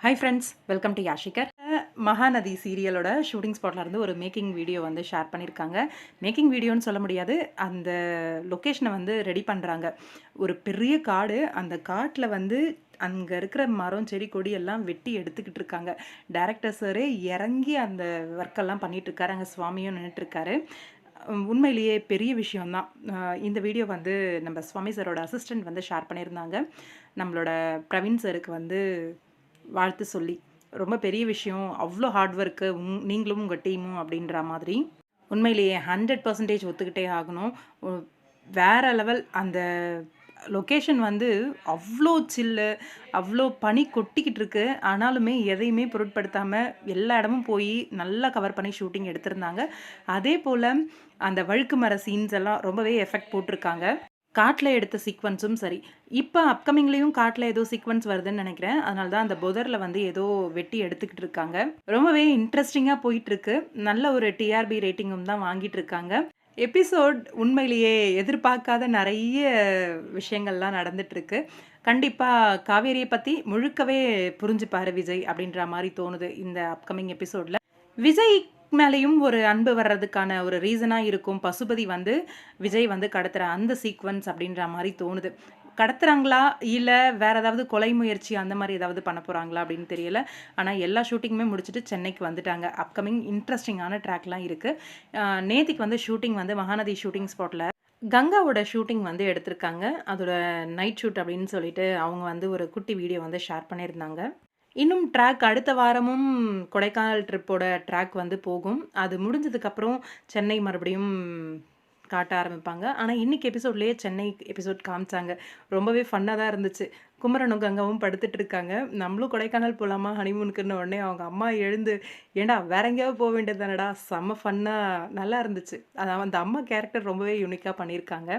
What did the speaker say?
Hi friends, welcome to யாஷிகர். மகாநதி சீரியலோட shooting ஸ்பாட்ல இருந்து ஒரு மேக்கிங் வீடியோ வந்து ஷேர் பண்ணியிருக்காங்க. மேக்கிங் வீடியோன்னு சொல்ல முடியாது. அந்த லொக்கேஷனை வந்து ரெடி பண்ணுறாங்க. ஒரு பெரிய காடு. அந்த காட்டில் வந்து அங்கே இருக்கிற மரம் செடி கொடி எல்லாம் வெட்டி எடுத்துக்கிட்டு இருக்காங்க. டைரக்டர் சாரே இறங்கி அந்த ஒர்க்கெல்லாம் பண்ணிட்டு இருக்காரு. அங்கே சுவாமியும் நின்றுட்டு இருக்காரு. உண்மையிலேயே பெரிய விஷயம்தான். இந்த வீடியோ வந்து நம்ம சுவாமி சாரோட அசிஸ்டன்ட் வந்து ஷேர் பண்ணியிருந்தாங்க. நம்மளோட பிரவீன் சாருக்கு வந்து வாழ்த்து சொல்லி ரொம்ப பெரிய விஷயம். அவ்வளோ ஹார்ட் ஒர்க்கு நீங்களும் உங்கள் டீமும் அப்படின்ற மாதிரி உண்மையிலேயே 100% ஒத்துக்கிட்டே ஆகணும். வேற லெவல். அந்த லொக்கேஷன் வந்து அவ்வளோ சில்லு, அவ்வளோ பனி கொட்டிக்கிட்டு இருக்கு. ஆனாலுமே எதையுமே பொருட்படுத்தாமல் எல்லா இடமும் போய் நல்லா கவர் பண்ணி ஷூட்டிங் எடுத்திருந்தாங்க. அதே போல் அந்த வழுக்கு மர சீன்ஸ் எல்லாம் ரொம்பவே எஃபெக்ட் போட்டிருக்காங்க. காட்டில் எடுத்த சீக்வன்ஸும் சரி. இப்போ அப்கமிங்லேயும் காட்டில் ஏதோ சீக்வன்ஸ் வருதுன்னு நினைக்கிறேன். அதனால தான் அந்த புதரில் வந்து ஏதோ வெட்டி எடுத்துக்கிட்டு இருக்காங்க. ரொம்பவே இன்ட்ரெஸ்டிங்காக போயிட்டுருக்கு. நல்ல ஒரு டிஆர்பி ரேட்டிங்கும் தான் வாங்கிட்டு இருக்காங்க. எபிசோட் உண்மையிலேயே எதிர்பார்க்காத நிறைய விஷயங்கள்லாம் நடந்துட்டுருக்கு. கண்டிப்பாக காவேரியை பற்றி முழுக்கவே புரிஞ்சுப்பாரு விஜய் அப்படின்ற மாதிரி தோணுது இந்த அப்கமிங் எபிசோடில். விஜய் மேலேயும் ஒரு அன்பு வர்றதுக்கான ஒரு ரீசனாக இருக்கும் பசுபதி வந்து விஜய் வந்து கடத்துகிற அந்த சீக்வன்ஸ் அப்படின்ற மாதிரி தோணுது. கடத்துறாங்களா இல்லை வேறு ஏதாவது கொலை முயற்சி அந்த மாதிரி ஏதாவது பண்ண போகிறாங்களா அப்படின்னு தெரியல. ஆனால் எல்லா ஷூட்டிங்குமே முடிச்சுட்டு சென்னைக்கு வந்துட்டாங்க. அப்கமிங் இன்ட்ரெஸ்டிங்கான ட்ராக்லாம் இருக்குது. நேத்திக்கு வந்து ஷூட்டிங் வந்து மகாநதி ஷூட்டிங் ஸ்பாட்டில் கங்காவோட ஷூட்டிங் வந்து எடுத்திருக்காங்க. அதோட நைட் ஷூட் அப்படின்னு சொல்லிட்டு அவங்க வந்து ஒரு குட்டி வீடியோ வந்து ஷேர் பண்ணியிருந்தாங்க. இன்னும் ட்ராக் அடுத்த வாரமும் கொடைக்கானல் ட்ரிப்போட ட்ராக் வந்து போகும். அது முடிஞ்சதுக்கப்புறம் சென்னை மறுபடியும் காட்ட ஆரம்பிப்பாங்க. ஆனால் இன்னைக்கு எபிசோட்லேயே சென்னை எபிசோட் காமிச்சாங்க. ரொம்பவே ஃபன்னாக தான் இருந்துச்சு. குமரனும் கங்காவும் படுத்துட்டு இருக்காங்க. நம்மளும் கொடைக்கானல் போகலாமா ஹனிமூனுக்குன்னு உடனே அவங்க அம்மா எழுந்து, ஏண்டா வேற எங்கேயாவது போக வேண்டியது தானடா. செம்ம ஃபன்னாக நல்லா இருந்துச்சு. அதான் அந்த அம்மா கேரக்டர் ரொம்பவே யூனிக்காக பண்ணியிருக்காங்க.